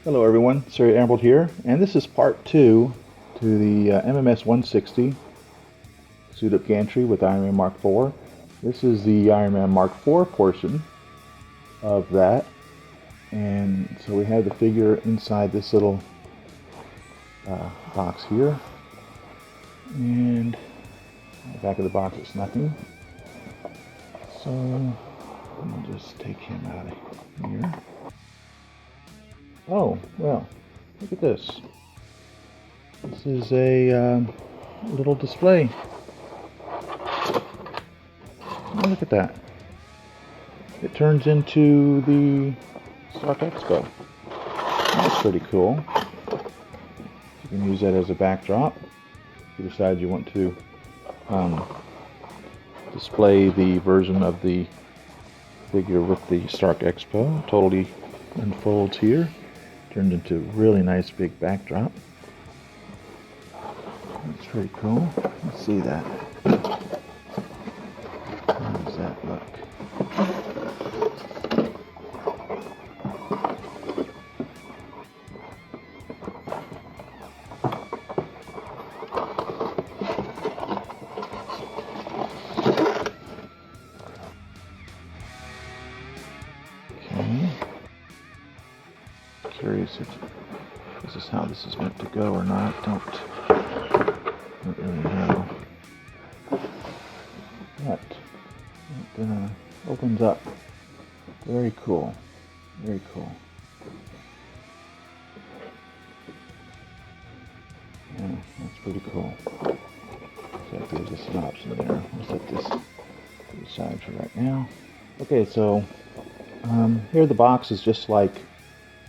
Hello everyone, Siri Emerald here, and this is part 2 to the MMS 160 Suit-Up Gantry with Iron Man Mark IV. This is the Iron Man Mark IV portion of that, and so we have the figure inside this little box here, and in the back of the box is nothing. So I'll just take him out of here. Oh, well, look at this. This is a little display. Oh, look at that. It turns into the Stark Expo. That's pretty cool. You can use that as a backdrop. If you decide you want to display the version of the figure with the Stark Expo, totally unfolds here. Turned into a really nice big backdrop. That's pretty cool. Let's see that. How does that look? Okay. Curious if this is how this is meant to go or not. Don't really know. But it opens up. Very cool. Very cool. Yeah, that's pretty cool. So that gives us an option there. We'll set this to the side for right now. Okay, so here the box is just like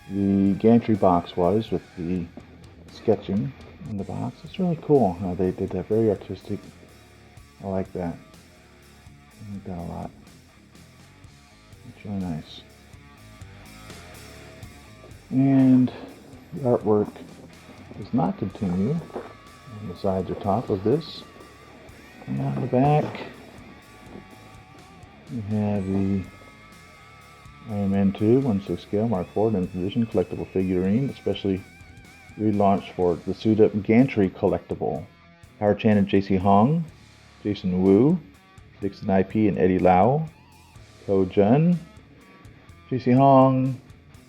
the gantry box was, with the sketching in the box. It's really cool how they did that. Very artistic. I like that. I like that a lot. It's really nice. And the artwork does not continue on the sides or top of this. And on the back, we have the Iron Man 2 1/6 scale Mark IV limited edition collectible figurine, especially relaunched for the Suit-Up Gantry collectible. Howard Chan and JC Hong, Jason Wu, Dixon IP and Eddie Lau, Ko Jun, JC Hong,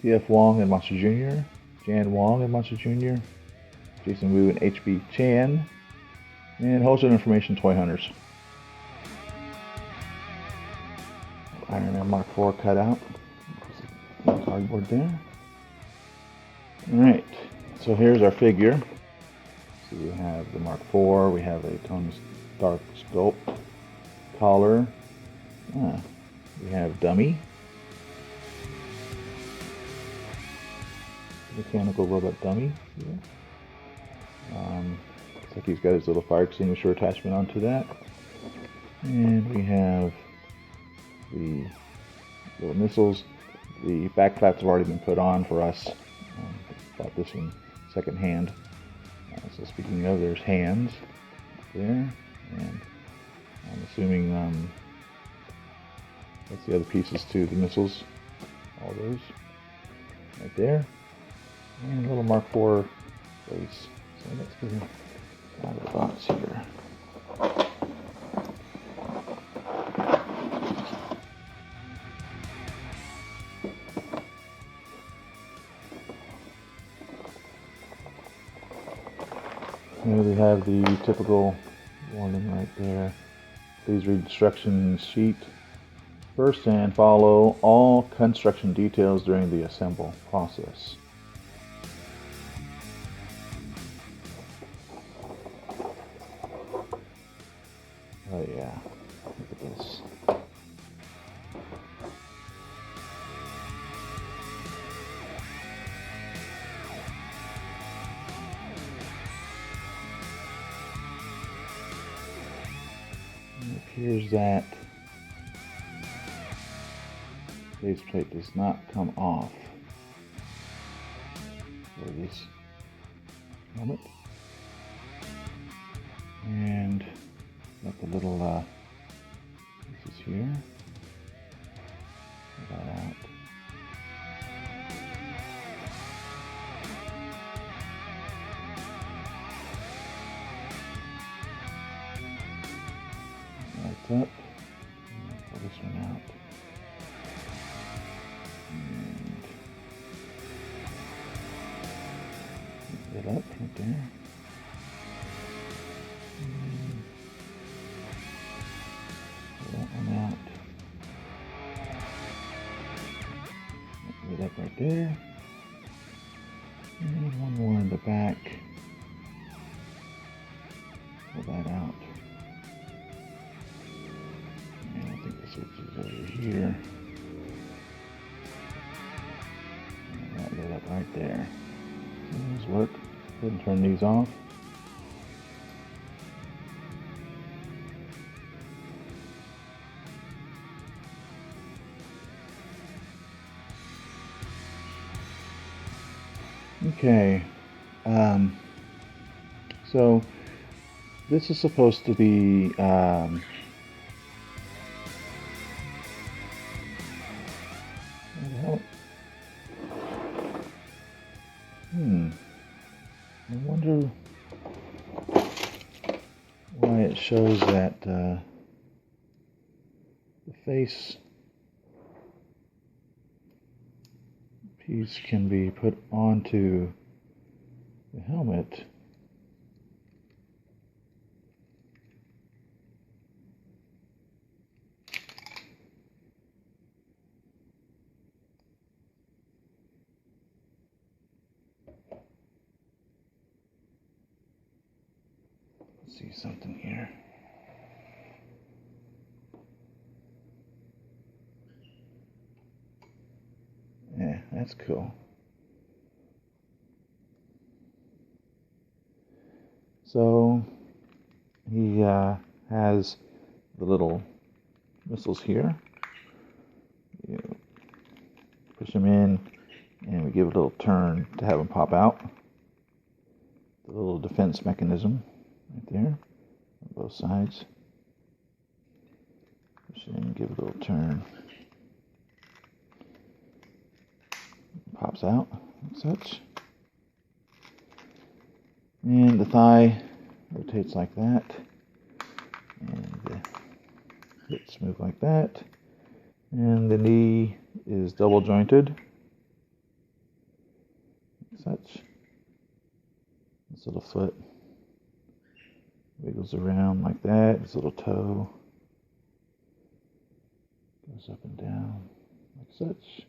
TF Wong and Monster Jr., Jan Wong and Monster Jr., Jason Wu and HB Chan, and Wholesale Information Toy Hunters. Iron Man Mark IV cutout. Cardboard there. Alright, so here's our figure. So we have the Mark IV, we have a Tony Stark sculpt, collar, we have dummy, mechanical robot dummy here. Looks like he's got his little fire extinguisher attachment onto that. And we have the little missiles. The back flaps have already been put on for us. Bought this one second hand. So speaking of, there's hands there, and I'm assuming that's the other pieces to the missiles. All those right there, and a little Mark IV face. So let's get him out of the box here. Here we have the typical warning right there. Please read instruction sheet first and follow all construction details during the assemble process. Oh yeah, look at this. It appears that base plate does not come off for this moment. And got the little pieces here. Pull that out. this up. Pull this one out. And it up right there. Pull that one out. It up right there. And one more in the back. Pull that out. And I think the switch is over here. And that lit up right there. So those work. Go ahead and turn these off. Okay, so this is supposed to be what the hell? I wonder why it shows that the face piece can be put onto the helmet. Let's see something here. Yeah, that's cool. So he has the little missiles here. You push them in, and we give it a little turn to have them pop out. The little defense mechanism right there on both sides. Push it in, give it a little turn. Pops out like such. And the thigh rotates like that. And the hips move like that. And the knee is double jointed. Like such. This little foot wiggles around like that. This little toe goes up and down like such.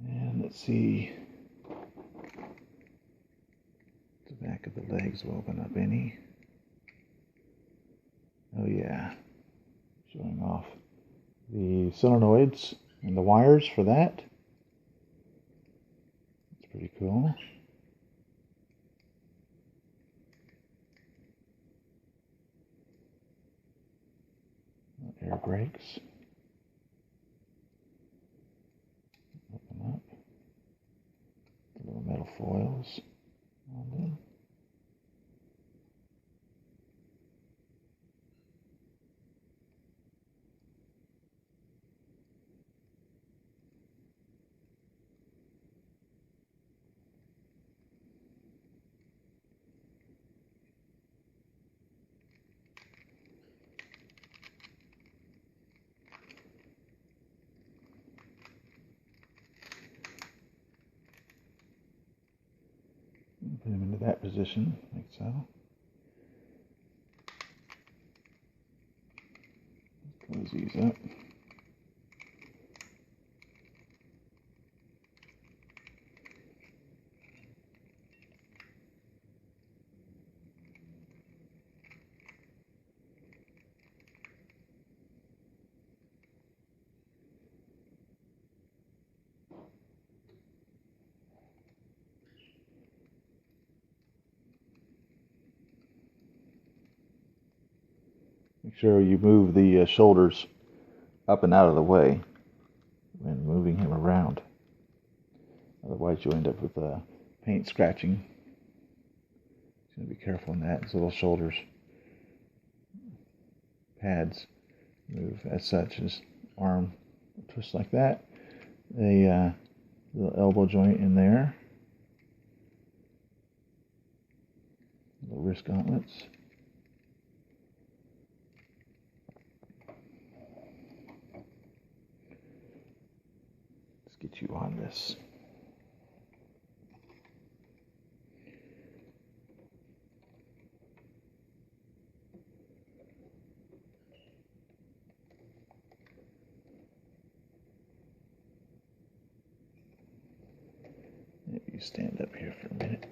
And let's see, the back of the legs will open up any. Oh yeah, showing off the solenoids and the wires for that. It's pretty cool. Air brakes. Open up. The little metal foils on them. Put them into that position, like so. Close these up. Make sure you move the shoulders up and out of the way when moving him around. Otherwise you'll end up with paint scratching. So be careful in that. His little shoulders pads move as such. His arm twists like that. A little elbow joint in there. Little wrist gauntlets. Let's get you on this. Maybe you stand up here for a minute.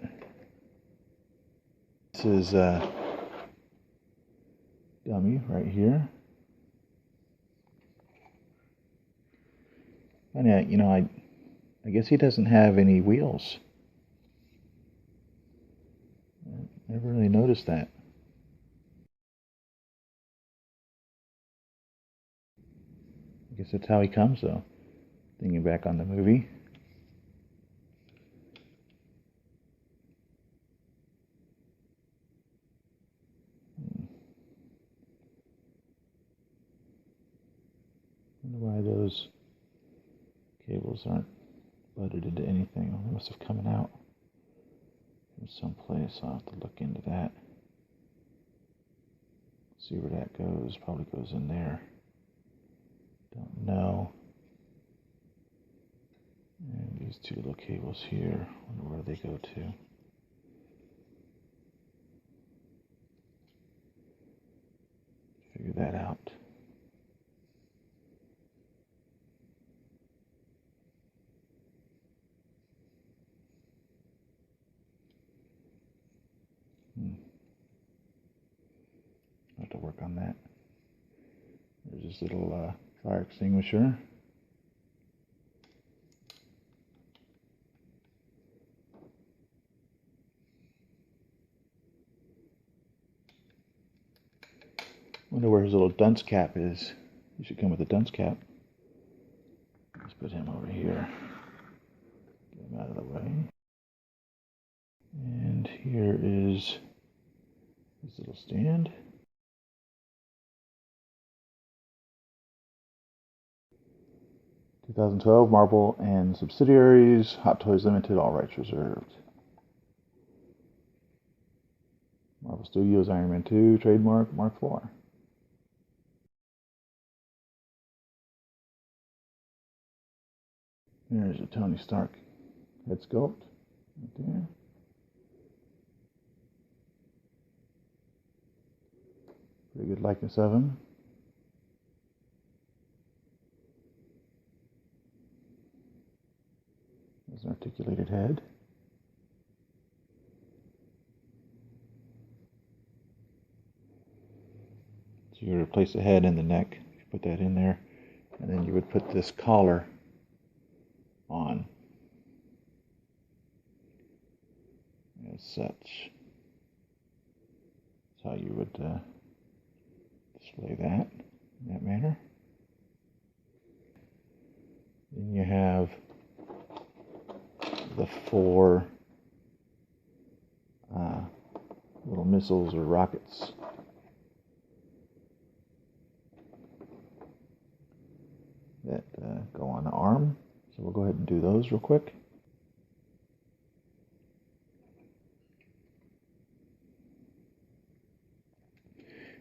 This is dummy right here. And you know, I guess he doesn't have any wheels. I never really noticed that. I guess that's how he comes, though. Thinking back on the movie. Wonder why those cables aren't butted into anything. They must have come out from someplace. I'll have to look into that. See where that goes. Probably goes in there. Don't know. And these two little cables here. Wonder where they go to. Figure that out. I'll have to work on that. There's this little fire extinguisher. Wonder where his little dunce cap is. He should come with a dunce cap. Let's put him over here. Get him out of the way. And here is his little stand. "2012 Marvel and Subsidiaries, Hot Toys Limited, all rights reserved." Marvel Studios, Iron Man 2, trademark, Mark IV. There's a Tony Stark head sculpt right there. Pretty good likeness of him. There's an articulated head. So you replace the head and the neck. You put that in there, and then you would put this collar on as such. That's how you would display that in that manner. Then you have the four little missiles or rockets. That go on the arm. So we'll go ahead and do those real quick.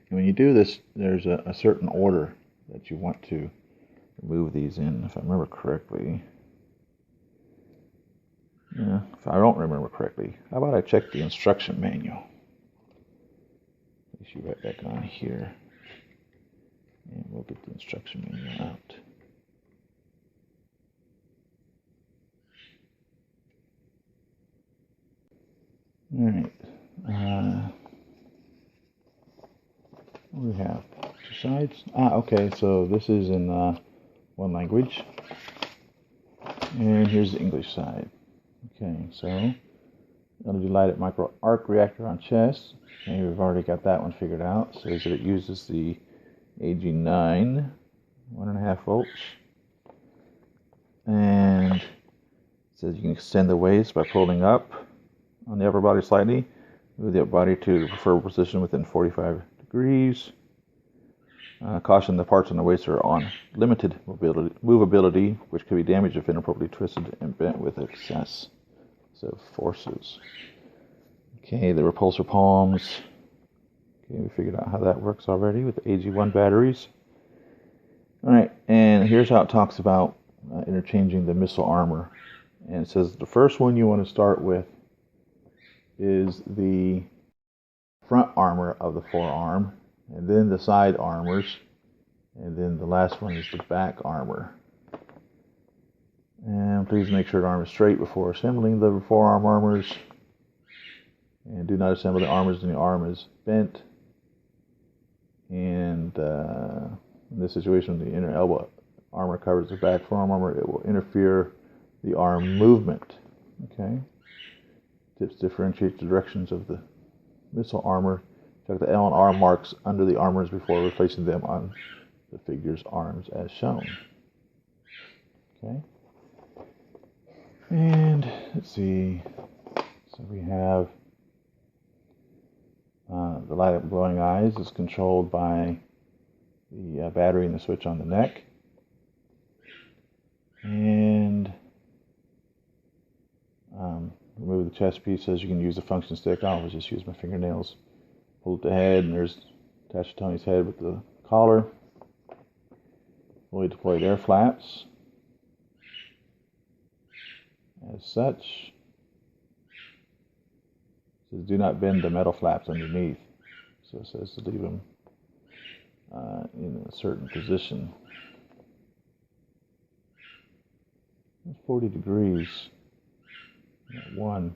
And when you do this, there's a certain order that you want to remove these in, if I remember correctly. Yeah, if I don't remember correctly, how about I check the instruction manual? Place you right back on here. And we'll get the instruction manual out. Alright, what do we have? Two sides? Okay, so this is in one language. And here's the English side. Okay, so LED lighted micro arc reactor on chest. Okay, we've already got that one figured out. So that it uses the AG9, 1.5 volts. And it says you can extend the waist by pulling up on the upper body slightly. Move the upper body to the preferred position within 45 degrees. Caution, the parts on the waist are on limited movability, which could be damaged if inappropriately twisted and bent with excess forces. Okay, the Repulsor Palms. Okay, we figured out how that works already with the AG1 batteries. Alright, and here's how it talks about interchanging the missile armor. And it says the first one you want to start with is the front armor of the forearm, and then the side armors, and then the last one is the back armor. And please make sure the arm is straight before assembling the forearm armors. And do not assemble the armors when the arm is bent. And in this situation, the inner elbow armor covers the back forearm armor. It will interfere the arm movement. Okay. Tips differentiate the directions of the missile armor. Check the L and R marks under the armors before replacing them on the figure's arms as shown. Okay. And let's see. So we have the light up glowing eyes is controlled by the battery and the switch on the neck. And remove the chest piece. Says you can use the function stick. I'll just use my fingernails. Pull the head, and there's attached to Tony's head with the collar. Fully deployed air flaps. As such. It says do not bend the metal flaps underneath. So it says to leave them in a certain position. It's 40 degrees. One.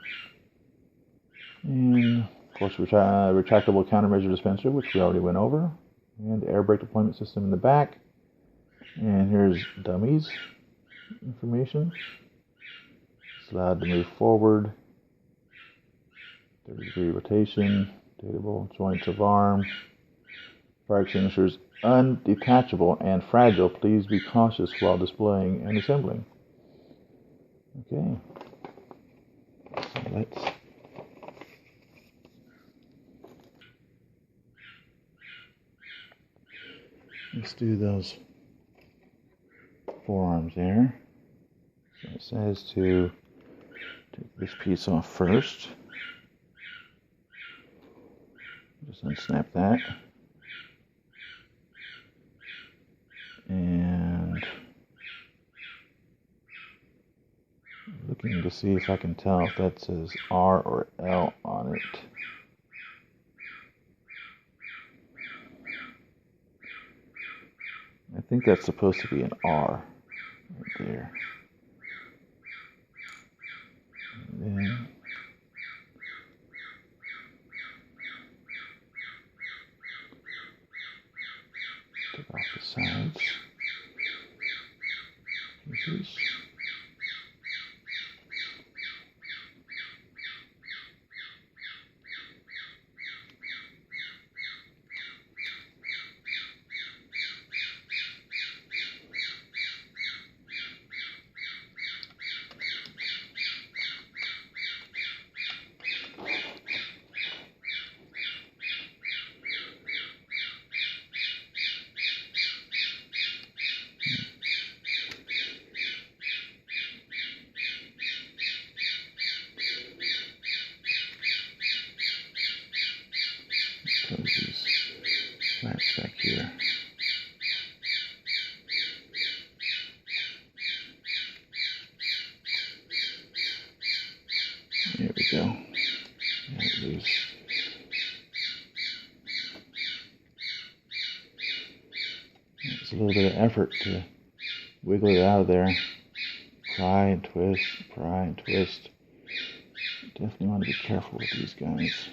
And of course, retractable countermeasure dispenser, which we already went over. And air brake deployment system in the back. And here's dummies information. It's allowed to move forward. 30-degree rotation. Rotatable joints of arm. Fire extinguishers undetachable and fragile. Please be cautious while displaying and assembling. Okay. So let's do those forearms there. So it says to take this piece off first. Just unsnap that. And looking to see if I can tell if that says R or L on it. I think that's supposed to be an R right there. And then take off the sides. Pieces. Close these flaps back here. There we go. That loose. It's a little bit of effort to wiggle it out of there. Pry and twist, pry and twist. Definitely want to be careful with these guys.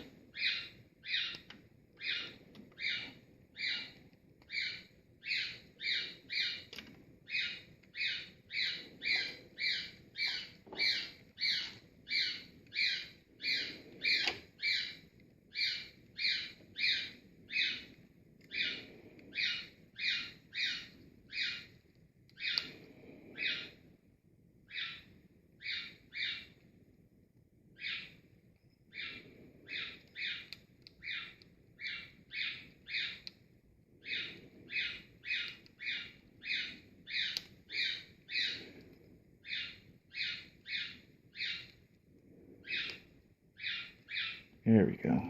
There we go.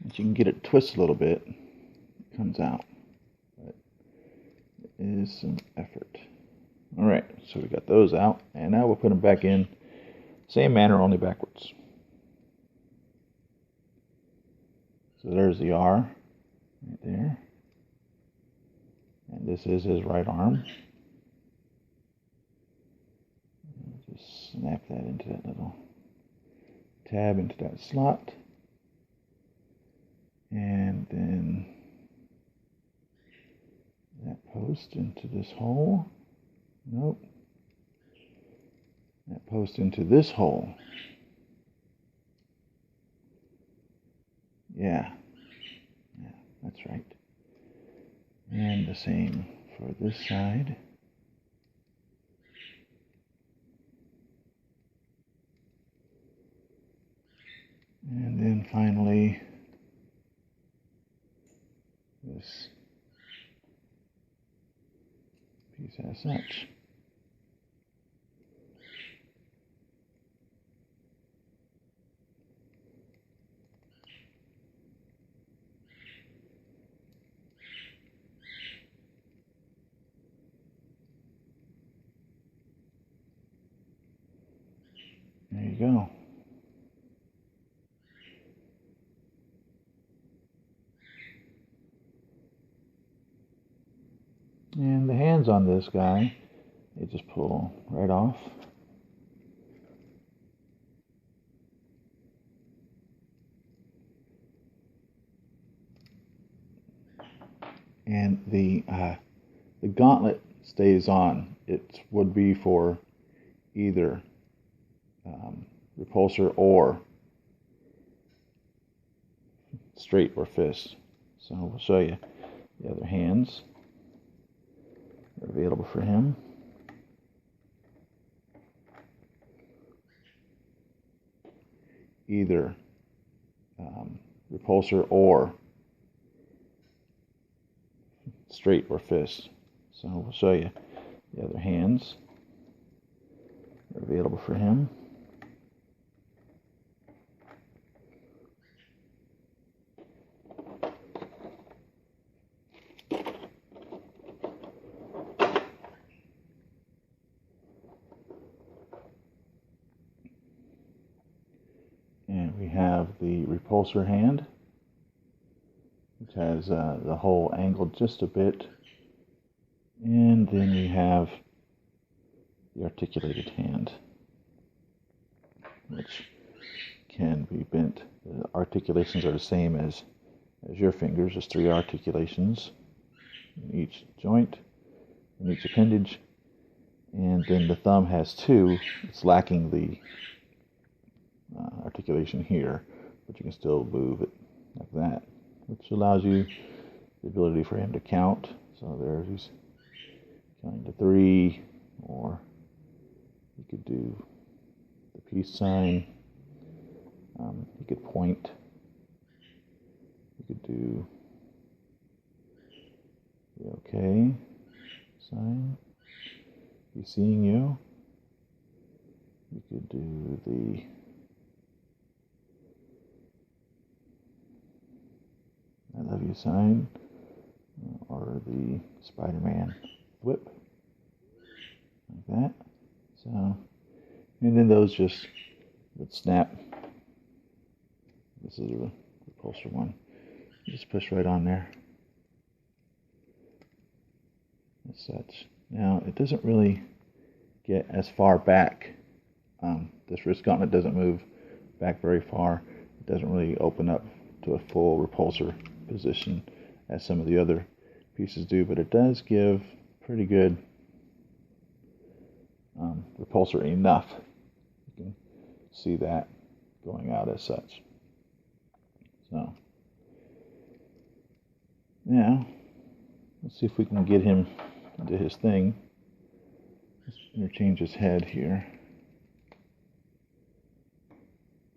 Once you can get it twisted a little bit, it comes out. But it is some effort. Alright, so we got those out, and now we'll put them back in same manner, only backwards. So there's the R right there. And this is his right arm. Just snap that into that little tab into that slot. And then that post into this hole. Nope. That post into this hole. Yeah, that's right. And the same for this side. And then finally, this piece as such. There you go. And the hands on this guy, they just pull right off. And the gauntlet stays on. It would be for either repulsor or straight or fist. So we'll show you the other hands that are available for him. Either repulsor or straight or fist. So we'll show you the other hands that are available for him. And we have the repulsor hand, which has the hole angled just a bit. And then we have the articulated hand, which can be bent. The articulations are the same as your fingers. There's 3 articulations in each joint, in each appendage. And then the thumb has 2. It's lacking the articulation here, but you can still move it like that, which allows you the ability for him to count. So there he's counting to 3, or you could do the peace sign. You could point. You could do the okay sign. He's seeing you. You could do the I love you sign, or the Spider-Man whip, like that. So, and then those just would snap. This is a repulsor one. You just push right on there, as such. Now, it doesn't really get as far back. This wrist gauntlet doesn't move back very far. It doesn't really open up to a full repulsor position as some of the other pieces do, but it does give pretty good repulsor enough. You can see that going out as such. So now let's see if we can get him into his thing. Let's interchange his head here.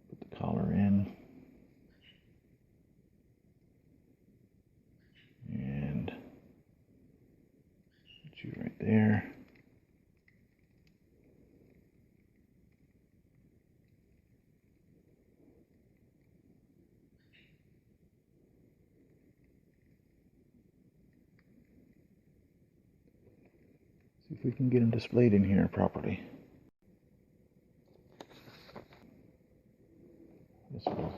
Put the collar in. And put you right there. See if we can get him displayed in here properly. This will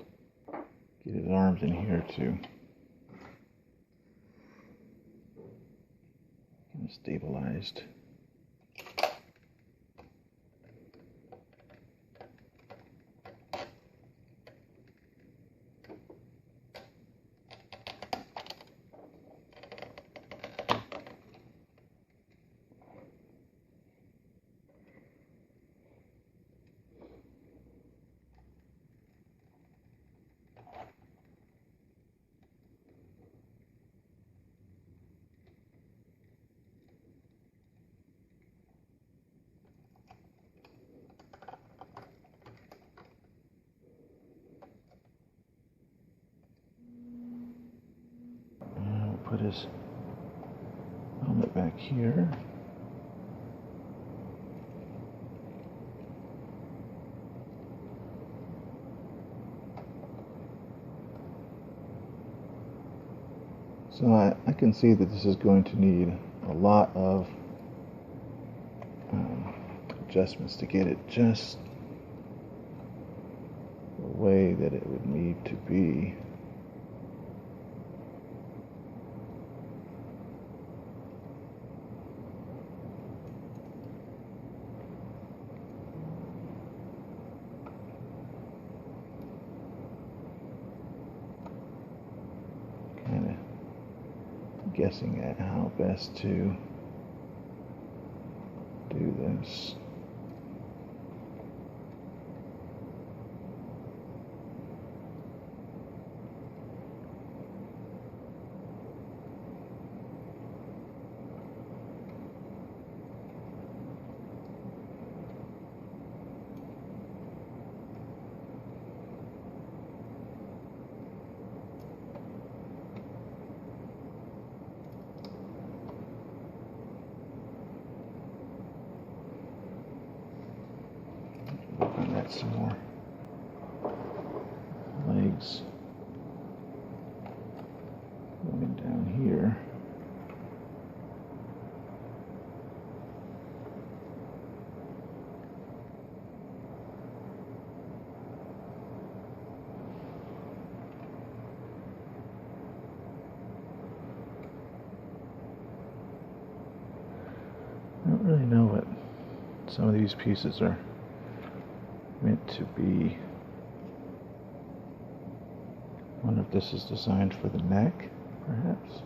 get his arms in here too. Get him stabilized. Put his helmet back here. So I can see that this is going to need a lot of adjustments to get it just the way that it would need to be. Guessing at how best to do this. Some more legs going down here. I don't really know what some of these pieces are meant to be. I wonder if this is designed for the neck, perhaps.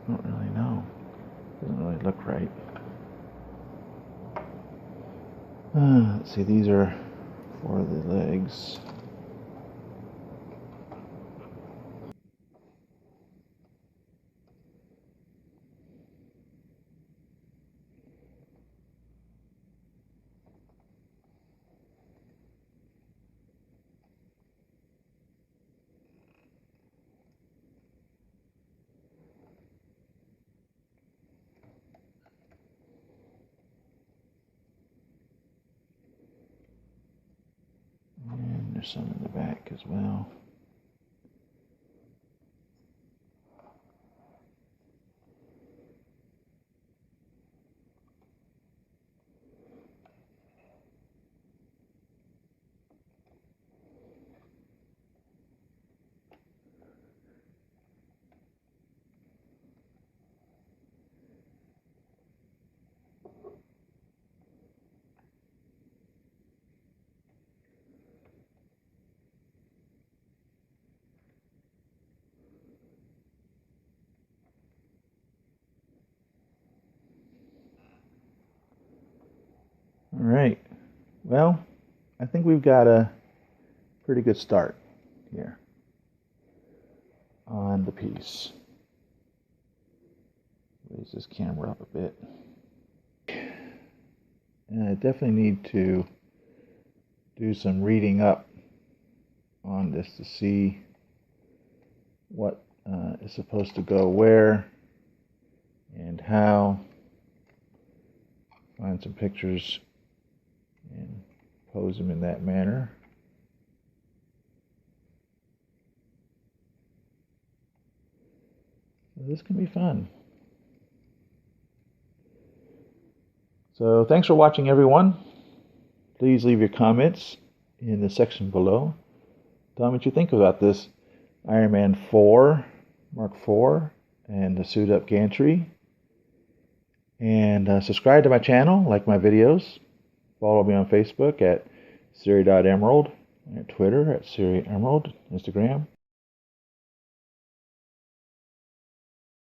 I don't really know. Doesn't really look right. Let's see, these are for the legs. And there's some in the back as well. All right, well, I think we've got a pretty good start here on the piece. Raise this camera up a bit. And I definitely need to do some reading up on this to see what is supposed to go where and how. find some pictures and pose them in that manner. So this can be fun. So thanks for watching, everyone. Please leave your comments in the section below. Tell me what you think about this Iron Man 4 Mark IV and the Suit-Up Gantry. And subscribe to my channel, like my videos. Follow me on Facebook at Siri.Emerald, and at Twitter at Siri Emerald, Instagram.